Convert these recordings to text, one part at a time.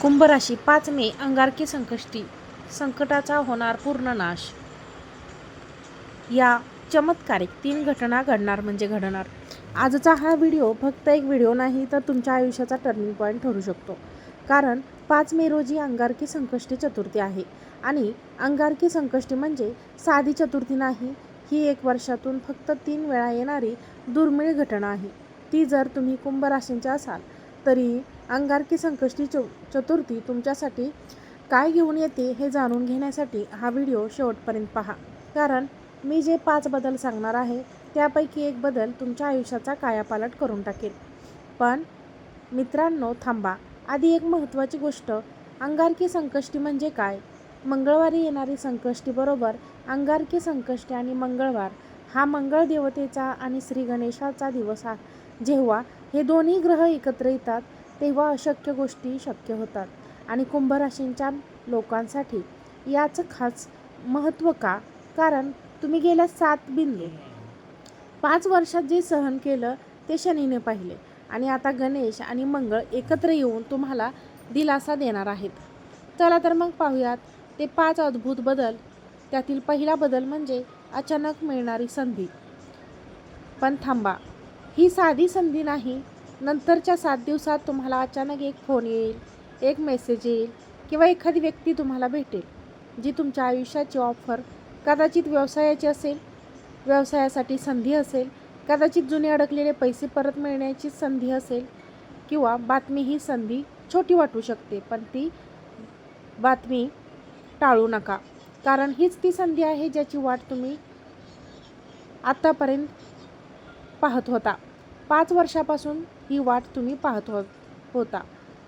कुंभ राशी 5 मे अंगारकी संकष्टी संकटाचा होणार पूर्ण नाश। या चमत्कारिक 3 घटना घडणार म्हणजे घडणार। आजचा हा व्हिडिओ फक्त एक व्हिडिओ नाही तर तुमच्या आयुष्याचा टर्निंग पॉईंट ठरू शकतो। कारण 5 मे रोजी अंगारकी संकष्टी चतुर्थी आहे आणि अंगारकी संकष्टी म्हणजे साधी चतुर्थी नाही, ही 1 वर्षातून फक्त 3 वेळा येणारी दुर्मिळ घटना आहे। ती जर तुम्ही कुंभ राशींचे असाल तरी अंगारकी संकष्टी चतुर्थी तुमच्यासाठी काय घेऊन येते हे जाणून घेण्यासाठी हा व्हिडिओ शेवटपर्यंत पहा। कारण मी जे 5 बदल सांगणार आहे त्यापैकी एक बदल तुमच्या आयुष्याचा कायापालट करून टाकेल। पण मित्रांनो थांबा, आधी एक महत्त्वाची गोष्ट, अंगारकी संकष्टी म्हणजे काय? मंगळवारी येणारी संकष्टी बरोबर अंगारकी संकष्टी आणि मंगळवार हा मंगळ देवतेचा आणि श्री गणेशाचा दिवस आहे। जेव्हा हे दोन्ही ग्रह एकत्र येतात तेव्हा अशक्य गोष्टी शक्य होतात आणि कुंभ राशींच्या लोकांसाठी याचं खास महत्त्व का? कारण तुम्ही गेल्या 5 वर्षात जे सहन केलं ते शनीने पाहिले आणि आता गणेश आणि मंगळ एकत्र येऊन तुम्हाला दिलासा देणार आहेत। चला तर मग पाहूयात ते 5 अद्भुत बदल। त्यातील पहिला बदल म्हणजे अचानक मिळणारी संधी। पण थांबा, ही साधी संधी नाही। नंतरच्या 7 दिवसात तुम्हाला अचानक एक फोन येईल, एक मेसेज येईल किंवा एखादी व्यक्ती तुम्हाला भेटेल जी तुमच्या आयुष्याची ऑफर, कदाचित व्यवसायाची असेल, व्यवसायासाठी संधी असेल, कदाचित जुने अडकलेले पैसे परत मिळण्याची संधी असेल किंवा बातमी। ही संधी छोटी वाटू शकते पण ती बातमी टाळू नका, कारण हीच ती संधी आहे ज्याची वाट तुम्ही आतापर्यंत पाहत होता। 5 वर्षापासून ही वाट तुम्ही पाहत होता।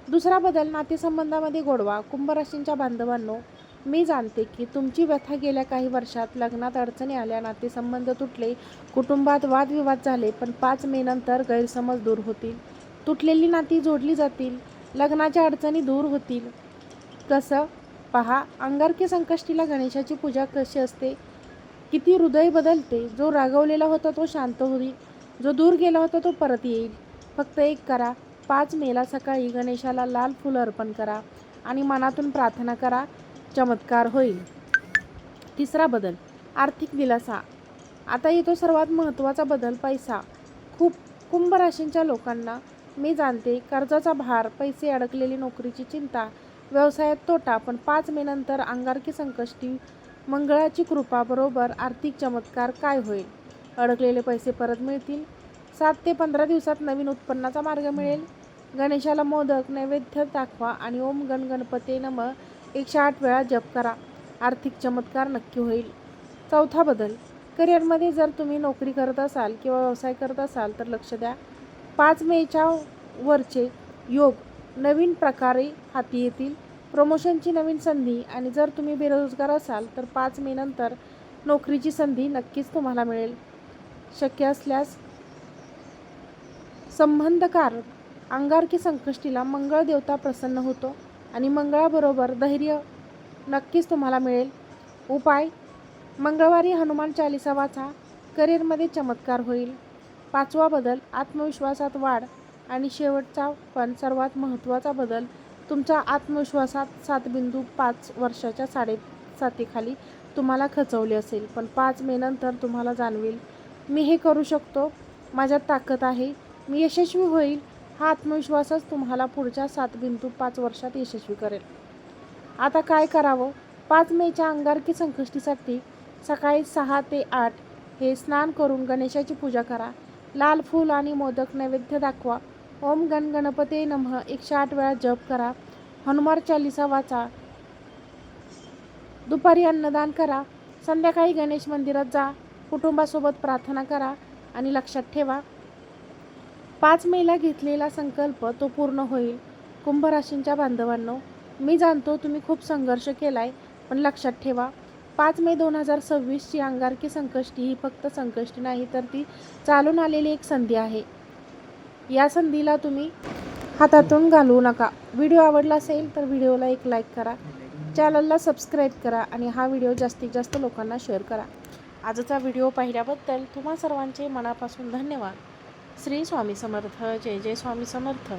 दुसरा बदल, नातेसंबंधामध्ये गोडवा। कुंभ राशींच्या बांधवांनो, मी जाणते की तुमची व्यथा गेल्या काही वर्षात लग्नात अडचणी आल्या, नातेसंबंध तुटले, कुटुंबात वादविवाद झाले। पण 5 मे नंतर गैरसमज दूर होतील, तुटलेली नाती जोडली जातील, लग्नाच्या अडचणी दूर होतील। कसं? पहा, अंगारकी संकष्टीला गणेशाची पूजा कशी असते, किती हृदय बदलते। जो रागवलेला होता तो शांत होईल, जो दूर गेला होता तो परत येईल। फक्त एक करा, 5 मेला सकाळी गणेशाला लाल फूल अर्पण करा आणि मनातून प्रार्थना करा, चमत्कार होईल। तिसरा बदल, आर्थिक दिलासा। आता येतो सर्वात महत्त्वाचा बदल, पैसा। कुंभ राशींच्या लोकांना मी जाणते, कर्जाचा भार, पैसे अडकलेली, नोकरीची चिंता, व्यवसायात तोटा। पण 5 मे नंतर अंगारकी संकष्टी, मंगळाची कृपा बरोबर आर्थिक चमत्कार काय होईल? अडकलेले पैसे परत मिळतील, 7 ते 15 दिवसात नवीन उत्पन्नाचा मार्ग मिळेल। गणेशाला मोदक नैवेद्य दाखवा आणि ओम गण गणपते नमः 108 वेळा जप करा, आर्थिक चमत्कार नक्की होईल। चौथा बदल, करिअरमध्ये जर तुम्ही नोकरी करत असाल किंवा व्यवसाय करत असाल तर लक्ष द्या। 5 मेच्या वरचे योग नवीन प्रकारे हाती येतील, प्रमोशनची नवीन संधी। आणि जर तुम्ही बेरोजगार असाल तर 5 मे नंतर नोकरीची संधी नक्कीच तुम्हाला मिळेल। शक्य असल्यास संबंधकार, अंगारकी संकष्टीला मंगळ देवता प्रसन्न होतो आणि मंगळाबरोबर धैर्य नक्कीच तुम्हाला मिळेल। उपाय, मंगळवारी हनुमान चालीसा वाचा, करिअरमध्ये चमत्कार होईल। 5वा बदल, आत्मविश्वासात वाढ। आणि शेवटचा पण सर्वात महत्त्वाचा बदल, तुमच्या आत्मविश्वासात 7.5 वर्षाच्या साडेसातीखाली तुम्हाला खचवले असेल। पण 5 मे नंतर तुम्हाला जाणवेल, मी हे करू शकतो, माझ्यात ताकद आहे, मी यशस्वी होईल। हा आत्मविश्वासच तुम्हाला पुढच्या 7.5 वर्षात यशस्वी करेल। आता काय करावं? 5 मेच्या अंगारकी संकष्टीसाठी सकाळी 6 ते 8 हे स्नान करून गणेशाची पूजा करा, लाल फूल आणि मोदक नैवेद्य दाखवा, ओम गण गणपते नमः 108 वेळा जप करा, हनुमान चालीसा वाचा, दुपारी अन्नदान करा, संध्याकाळी गणेश मंदिरात जा, कुटुंबासोबत प्रार्थना करा। आणि लक्षात ठेवा, 5 मेला घेतलेला संकल्प तो पूर्ण होईल। कुंभ राशींच्या बांधवांनो, मी जाणतो तुम्ही खूप संघर्ष केलाय, पण लक्षात ठेवा, 5 मे 2026 ची अंगारकी संकष्टी ही फक्त संकष्टी नाही तर ती चालून आलेली एक संधी आहे। या संधीला तुम्ही हातातून घालवू नका। व्हिडिओ आवडला असेल तर व्हिडिओला एक लाईक करा, चॅनलला सबस्क्राईब करा आणि हा व्हिडिओ जास्तीत जास्त लोकांना शेअर करा। आजचा व्हिडिओ पाहिल्याबद्दल तुम्हा सर्वांचे मनापासून धन्यवाद। श्री स्वामी समर्थ। जय जय स्वामी समर्थ।